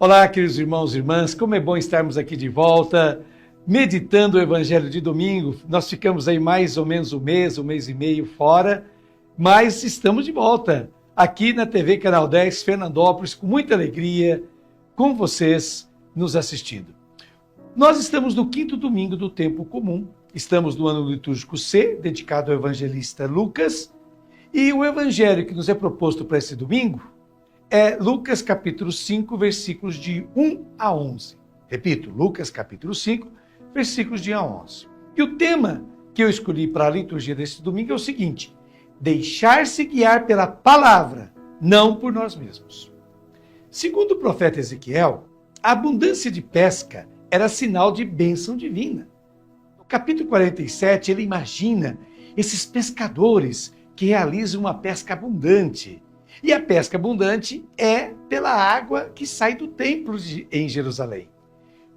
Olá, queridos irmãos e irmãs, como é bom estarmos aqui de volta, meditando o Evangelho de domingo. Nós ficamos aí mais ou menos um mês e meio fora, mas estamos de volta aqui na TV Canal 10, Fernandópolis, com muita alegria, com vocês nos assistindo. Nós estamos no 5º domingo do tempo comum, estamos no ano litúrgico C, dedicado ao evangelista Lucas, e o evangelho que nos é proposto para esse domingo é Lucas capítulo 5, versículos de 1 a 11. Repito, Lucas capítulo 5, versículos de 1 a 11. E o tema que eu escolhi para a liturgia deste domingo é o seguinte: deixar-se guiar pela palavra, não por nós mesmos. Segundo o profeta Ezequiel, a abundância de pesca era sinal de bênção divina. No capítulo 47, ele imagina esses pescadores que realizam uma pesca abundante. E a pesca abundante é pela água que sai do templo em Jerusalém.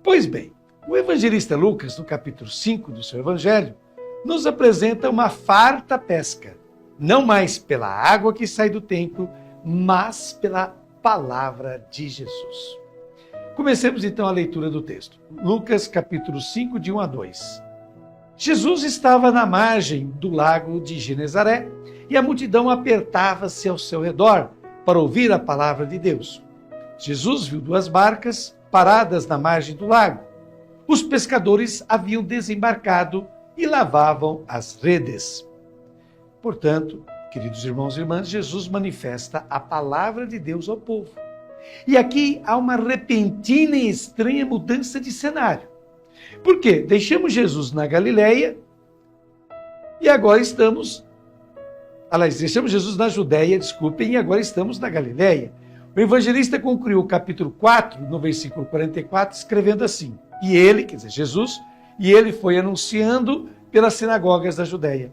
Pois bem, o evangelista Lucas, no capítulo 5 do seu evangelho, nos apresenta uma farta pesca, não mais pela água que sai do templo, mas pela palavra de Jesus. Comecemos então a leitura do texto. Lucas capítulo 5, de 1 a 2. Jesus estava na margem do lago de Genezaré, e a multidão apertava-se ao seu redor para ouvir a palavra de Deus. Jesus viu 2 barcas paradas na margem do lago. Os pescadores haviam desembarcado e lavavam as redes. Portanto, queridos irmãos e irmãs, Jesus manifesta a palavra de Deus ao povo. E aqui há uma repentina e estranha mudança de cenário. Por quê? Deixamos Jesus na Galileia e agora deixamos Jesus na Judéia, e agora estamos na Galileia. O evangelista concluiu o capítulo 4, no versículo 44, escrevendo assim: E ele, quer dizer, Jesus, foi anunciando pelas sinagogas da Judéia.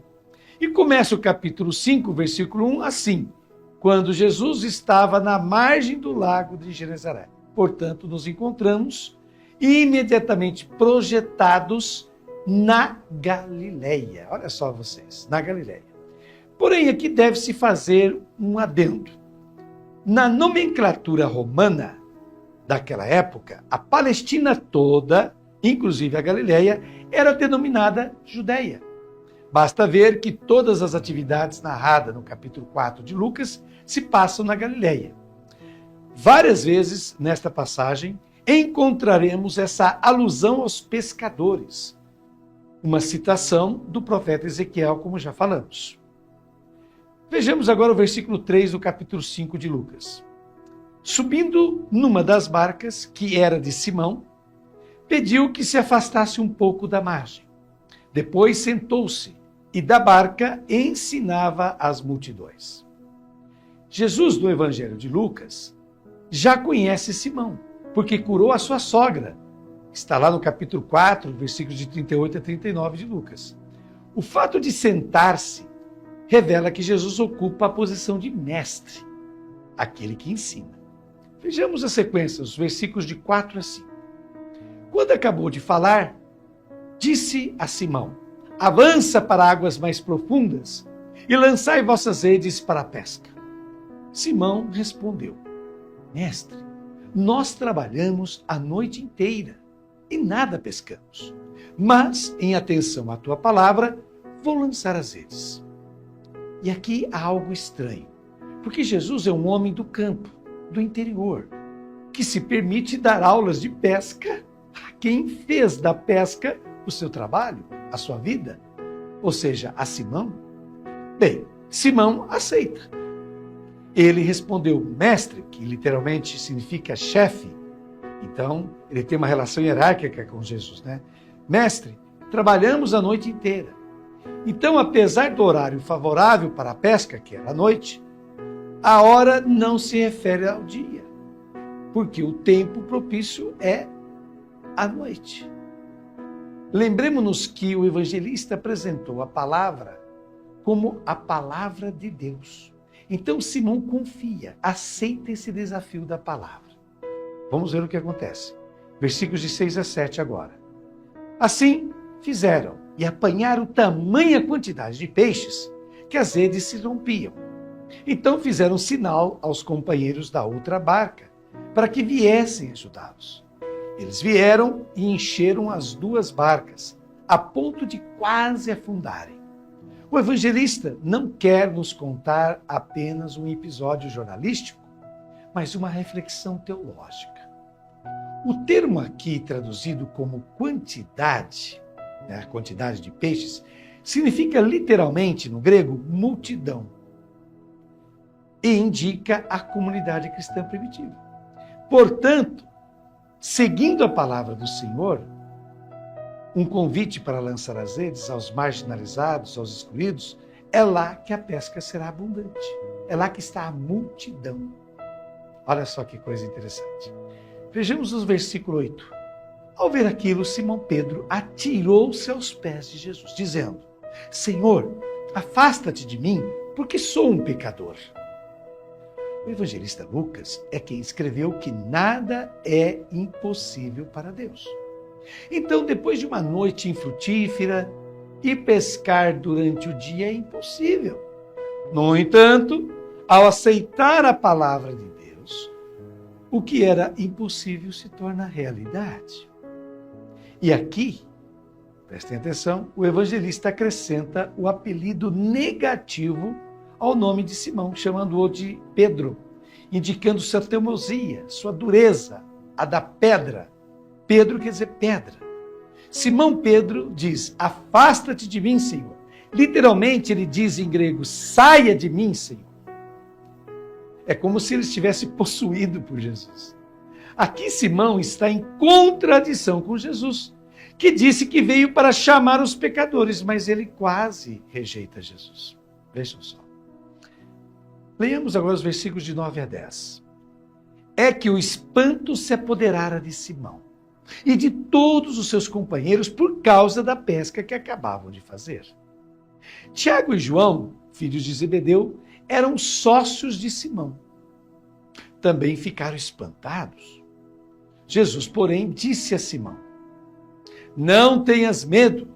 E começa o capítulo 5, versículo 1, assim: Quando Jesus estava na margem do lago de Genezaré. Portanto, nos encontramos imediatamente projetados na Galileia. Olha só vocês, na Galileia. Porém, aqui deve-se fazer um adendo. Na nomenclatura romana daquela época, a Palestina toda, inclusive a Galileia, era denominada Judeia. Basta ver que todas as atividades narradas no capítulo 4 de Lucas se passam na Galileia. Várias vezes, nesta passagem, encontraremos essa alusão aos pescadores. Uma citação do profeta Ezequiel, como já falamos. Vejamos agora o versículo 3 do capítulo 5 de Lucas. Subindo numa das barcas, que era de Simão, pediu que se afastasse um pouco da margem. Depois sentou-se e da barca ensinava as multidões. Jesus, no Evangelho de Lucas, já conhece Simão, porque curou a sua sogra. Está lá no capítulo 4, versículos de 38 a 39 de Lucas. O fato de sentar-se revela que Jesus ocupa a posição de mestre, aquele que ensina. Vejamos a sequência, os versículos de 4 a 5. Quando acabou de falar, disse a Simão: Avança para águas mais profundas e lançai vossas redes para a pesca. Simão respondeu: Mestre, nós trabalhamos a noite inteira e nada pescamos. Mas, em atenção à tua palavra, vou lançar as redes. E aqui há algo estranho, porque Jesus é um homem do campo, do interior, que se permite dar aulas de pesca a quem fez da pesca o seu trabalho, a sua vida, ou seja, a Simão. Bem, Simão aceita. Ele respondeu: Mestre, que literalmente significa chefe. Então, ele tem uma relação hierárquica com Jesus, né? Mestre, trabalhamos a noite inteira. Então, apesar do horário favorável para a pesca, que era a noite, a hora não se refere ao dia, porque o tempo propício é a noite. Lembremos-nos que o evangelista apresentou a palavra como a palavra de Deus. Então, Simão confia, aceita esse desafio da palavra. Vamos ver o que acontece. Versículos de 6 a 7 agora. Assim fizeram e apanharam tamanha quantidade de peixes que as redes se rompiam. Então fizeram sinal aos companheiros da outra barca para que viessem ajudá-los. Eles vieram e encheram as duas barcas, a ponto de quase afundarem. O evangelista não quer nos contar apenas um episódio jornalístico, mas uma reflexão teológica. O termo aqui traduzido como quantidade, a quantidade de peixes, significa literalmente, no grego, multidão. E indica a comunidade cristã primitiva. Portanto, seguindo a palavra do Senhor, um convite para lançar as redes aos marginalizados, aos excluídos, é lá que a pesca será abundante. É lá que está a multidão. Olha só que coisa interessante. Vejamos o versículo 8. Ao ver aquilo, Simão Pedro atirou-se aos pés de Jesus, dizendo: Senhor, afasta-te de mim, porque sou um pecador. O evangelista Lucas é quem escreveu que nada é impossível para Deus. Então, depois de uma noite infrutífera, ir pescar durante o dia é impossível. No entanto, ao aceitar a palavra de Deus, o que era impossível se torna realidade. E aqui, prestem atenção, o evangelista acrescenta o apelido negativo ao nome de Simão, chamando-o de Pedro, indicando sua teimosia, sua dureza, a da pedra. Pedro quer dizer pedra. Simão Pedro diz: afasta-te de mim, Senhor. Literalmente ele diz em grego: saia de mim, Senhor. É como se ele estivesse possuído por Jesus. Aqui Simão está em contradição com Jesus, que disse que veio para chamar os pecadores, mas ele quase rejeita Jesus. Vejam só. Leiamos agora os versículos de 9 a 10. É que o espanto se apoderara de Simão e de todos os seus companheiros por causa da pesca que acabavam de fazer. Tiago e João, filhos de Zebedeu, eram sócios de Simão. Também ficaram espantados. Jesus, porém, disse a Simão: não tenhas medo.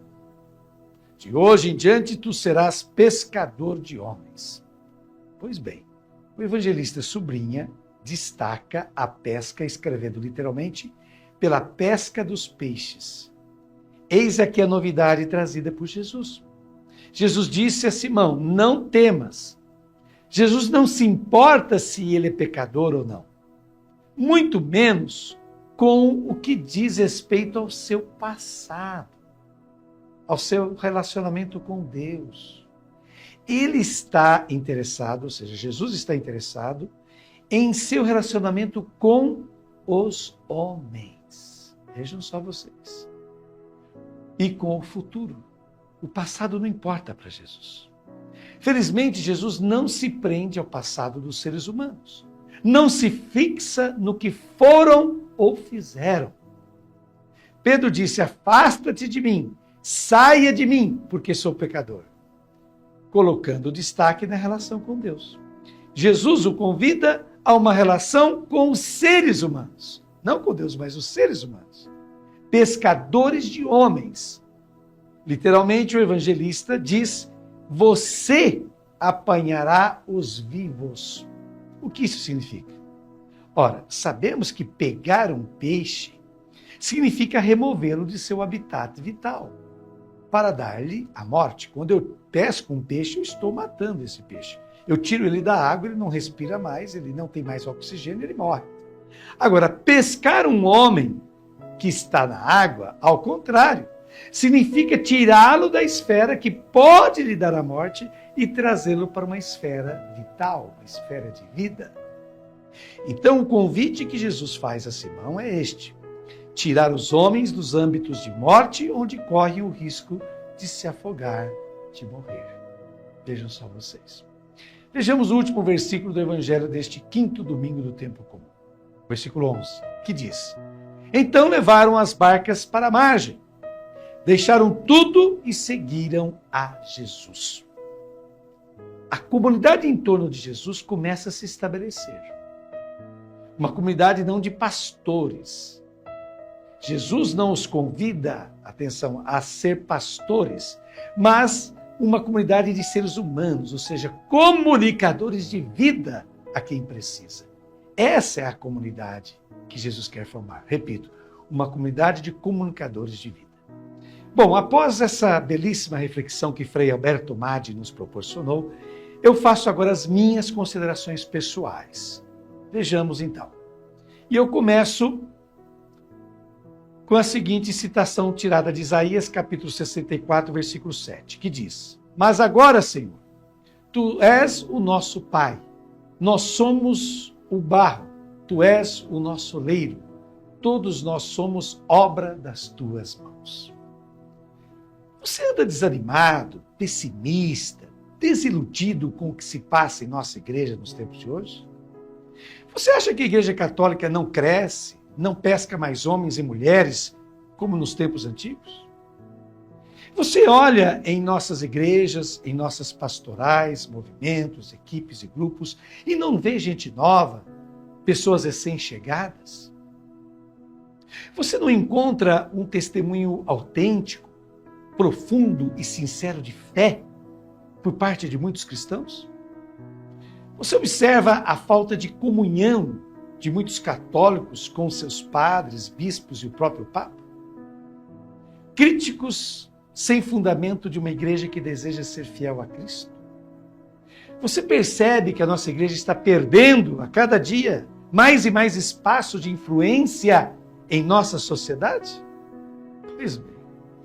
De hoje em diante tu serás pescador de homens. Pois bem, o evangelista sublinha, destaca a pesca, escrevendo literalmente, pela pesca dos peixes. Eis aqui a novidade trazida por Jesus. Jesus disse a Simão: não temas. Jesus não se importa se ele é pecador ou não. Muito menos com o que diz respeito ao seu passado, ao seu relacionamento com Deus. Ele está interessado, ou seja, Jesus está interessado em seu relacionamento com os homens. Vejam só vocês. E com o futuro. O passado não importa para Jesus. Felizmente, Jesus não se prende ao passado dos seres humanos. Não se fixa no que foram ou fizeram. Pedro disse: afasta-te de mim, saia de mim, porque sou pecador. Colocando destaque na relação com Deus. Jesus o convida a uma relação com os seres humanos. Não com Deus, mas os seres humanos. Pescadores de homens. Literalmente, o evangelista diz: você apanhará os vivos. O que isso significa? Ora, sabemos que pegar um peixe significa removê-lo de seu habitat vital, para dar-lhe a morte. Quando eu pesco um peixe, eu estou matando esse peixe. Eu tiro ele da água, ele não respira mais, ele não tem mais oxigênio, ele morre. Agora, pescar um homem que está na água, ao contrário, significa tirá-lo da esfera que pode lhe dar a morte e trazê-lo para uma esfera vital, uma esfera de vida. Então, o convite que Jesus faz a Simão é este: tirar os homens dos âmbitos de morte, onde corre o risco de se afogar, de morrer. Vejam só vocês. Vejamos o último versículo do Evangelho deste quinto domingo do tempo comum. Versículo 11, que diz: então levaram as barcas para a margem, deixaram tudo e seguiram a Jesus. A comunidade em torno de Jesus começa a se estabelecer. Uma comunidade não de pastores. Jesus não os convida, atenção, a ser pastores, mas uma comunidade de seres humanos, ou seja, comunicadores de vida a quem precisa. Essa é a comunidade que Jesus quer formar. Repito, uma comunidade de comunicadores de vida. Bom, após essa belíssima reflexão que Frei Alberto Maggi nos proporcionou, eu faço agora as minhas considerações pessoais. Vejamos então. E eu começo com a seguinte citação tirada de Isaías, capítulo 64, versículo 7, que diz: Mas agora, Senhor, Tu és o nosso Pai, nós somos o barro, Tu és o nosso oleiro, todos nós somos obra das Tuas mãos. Você anda desanimado, pessimista, desiludido com o que se passa em nossa igreja nos tempos de hoje? Você acha que a Igreja Católica não cresce, não pesca mais homens e mulheres como nos tempos antigos? Você olha em nossas igrejas, em nossas pastorais, movimentos, equipes e grupos e não vê gente nova, pessoas recém-chegadas? Você não encontra um testemunho autêntico, profundo e sincero de fé por parte de muitos cristãos? Você observa a falta de comunhão de muitos católicos com seus padres, bispos e o próprio Papa? Críticos sem fundamento de uma igreja que deseja ser fiel a Cristo? Você percebe que a nossa igreja está perdendo a cada dia mais e mais espaço de influência em nossa sociedade? Pois bem,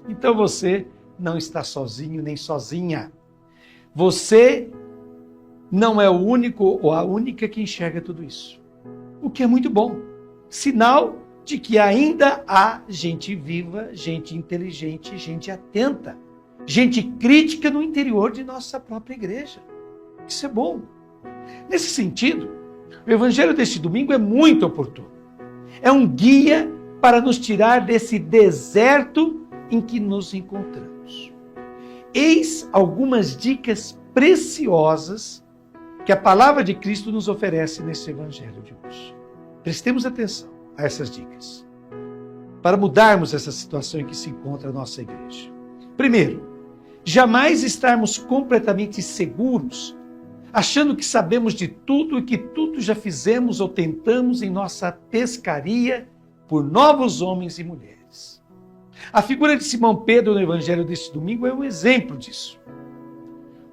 então você não está sozinho nem sozinha. Você não é o único ou a única que enxerga tudo isso. O que é muito bom. Sinal de que ainda há gente viva, gente inteligente, gente atenta, gente crítica no interior de nossa própria igreja. Isso é bom. Nesse sentido, o evangelho deste domingo é muito oportuno. É um guia para nos tirar desse deserto em que nos encontramos. Eis algumas dicas preciosas que a palavra de Cristo nos oferece nesse evangelho de hoje. Prestemos atenção a essas dicas, para mudarmos essa situação em que se encontra a nossa igreja. Primeiro, jamais estarmos completamente seguros, achando que sabemos de tudo e que tudo já fizemos ou tentamos em nossa pescaria por novos homens e mulheres. A figura de Simão Pedro no evangelho deste domingo é um exemplo disso.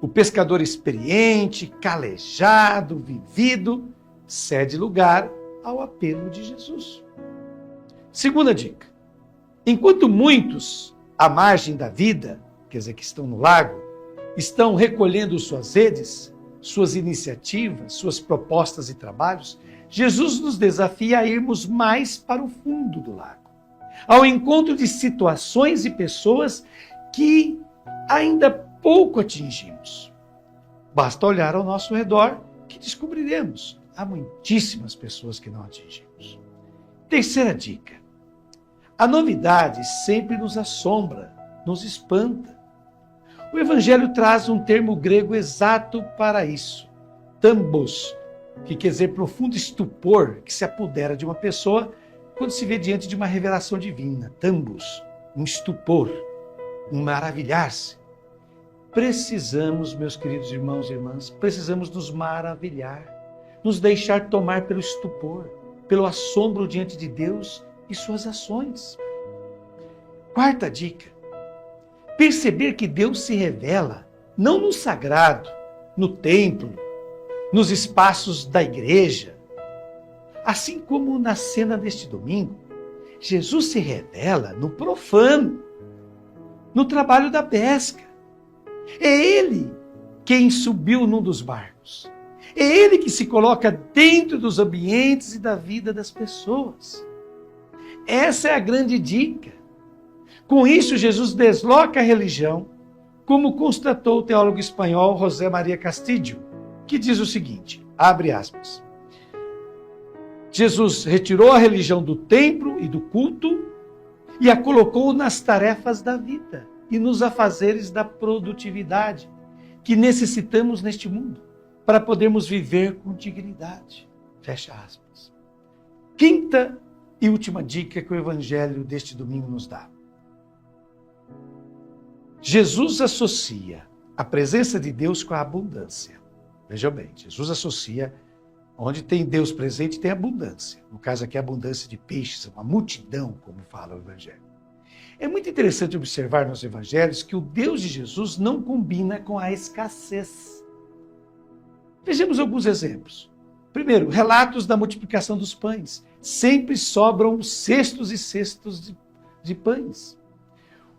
O pescador experiente, calejado, vivido, cede lugar ao apelo de Jesus. Segunda dica. Enquanto muitos, à margem da vida, quer dizer, que estão no lago, estão recolhendo suas redes, suas iniciativas, suas propostas e trabalhos, Jesus nos desafia a irmos mais para o fundo do lago, ao encontro de situações e pessoas que ainda pouco atingimos. Basta olhar ao nosso redor que descobriremos. Há muitíssimas pessoas que não atingimos. Terceira dica. A novidade sempre nos assombra, nos espanta. O Evangelho traz um termo grego exato para isso. Thambos, que quer dizer profundo estupor que se apodera de uma pessoa quando se vê diante de uma revelação divina. Thambos, um estupor, um maravilhar-se. Precisamos, meus queridos irmãos e irmãs, precisamos nos maravilhar, nos deixar tomar pelo estupor, pelo assombro diante de Deus e suas ações. Quarta dica, perceber que Deus se revela não no sagrado, no templo, nos espaços da igreja. Assim como na cena deste domingo, Jesus se revela no profano, no trabalho da pesca. É Ele quem subiu num dos barcos. É Ele que se coloca dentro dos ambientes e da vida das pessoas. Essa é a grande dica. Com isso, Jesus desloca a religião, como constatou o teólogo espanhol José María Castillo, que diz o seguinte, abre aspas, Jesus retirou a religião do templo e do culto e a colocou nas tarefas da vida e nos afazeres da produtividade que necessitamos neste mundo para podermos viver com dignidade. Fecha aspas. Quinta e última dica que o evangelho deste domingo nos dá. Jesus associa a presença de Deus com a abundância. Veja bem, Jesus associa Onde tem Deus presente, tem abundância. No caso aqui, abundância de peixes, uma multidão, como fala o Evangelho. É muito interessante observar nos Evangelhos que o Deus de Jesus não combina com a escassez. Vejamos alguns exemplos. Primeiro, relatos da multiplicação dos pães. Sempre sobram cestos e cestos de pães.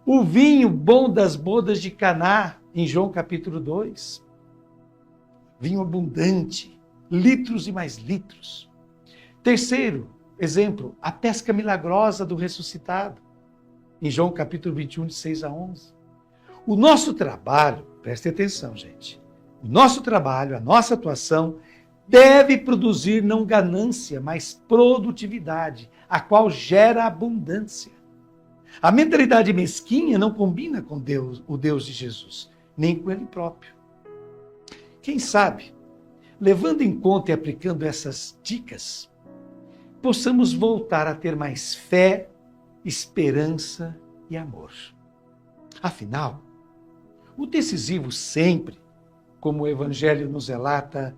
O vinho bom das bodas de Caná, em João capítulo 2. Vinho abundante, litros e mais litros. Terceiro exemplo, a pesca milagrosa do ressuscitado, em João capítulo 21, de 6 a 11. O nosso trabalho, preste atenção, gente, o nosso trabalho, a nossa atuação, deve produzir não ganância, mas produtividade, a qual gera abundância. A mentalidade mesquinha não combina com Deus, o Deus de Jesus, nem com Ele próprio. Quem sabe, levando em conta e aplicando essas dicas, possamos voltar a ter mais fé, esperança e amor. Afinal, o decisivo sempre, como o Evangelho nos relata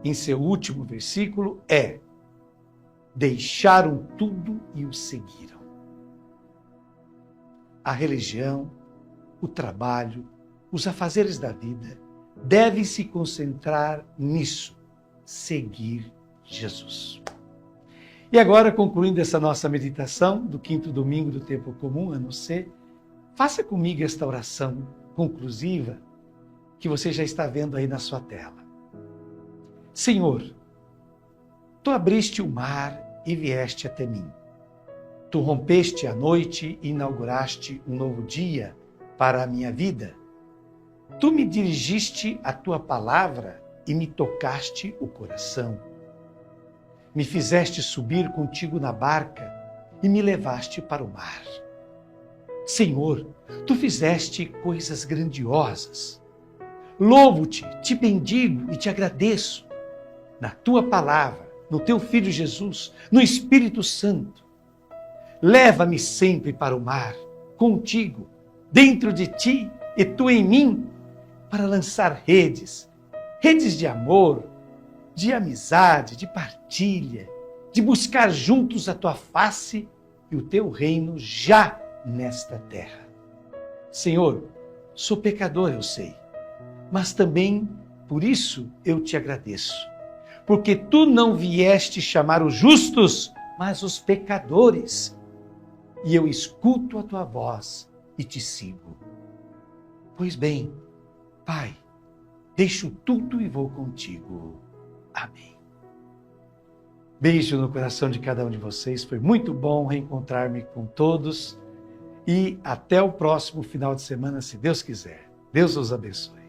em seu último versículo, é: deixaram tudo e o seguiram. A religião, o trabalho, os afazeres da vida devem se concentrar nisso, seguir Jesus. E agora, concluindo essa nossa meditação do 5º domingo do tempo comum, ano C, faça comigo esta oração conclusiva que você já está vendo aí na sua tela. Senhor, Tu abriste o mar e vieste até mim. Tu rompeste a noite e inauguraste um novo dia para a minha vida. Tu me dirigiste a Tua palavra e me tocaste o coração. Me fizeste subir contigo na barca e me levaste para o mar. Senhor, Tu fizeste coisas grandiosas. Louvo-te, te bendigo e te agradeço. Na Tua palavra, no Teu Filho Jesus, no Espírito Santo. Leva-me sempre para o mar, contigo, dentro de Ti e Tu em mim, para lançar redes de amor, de amizade, de partilha, de buscar juntos a Tua face e o Teu reino já nesta terra. Senhor, sou pecador, eu sei, mas também por isso eu Te agradeço, porque Tu não vieste chamar os justos, mas os pecadores, e eu escuto a Tua voz e Te sigo. Pois bem, Pai, deixo tudo e vou contigo. Amém. Beijo no coração de cada um de vocês. Foi muito bom reencontrar-me com todos. E até o próximo final de semana, se Deus quiser. Deus os abençoe.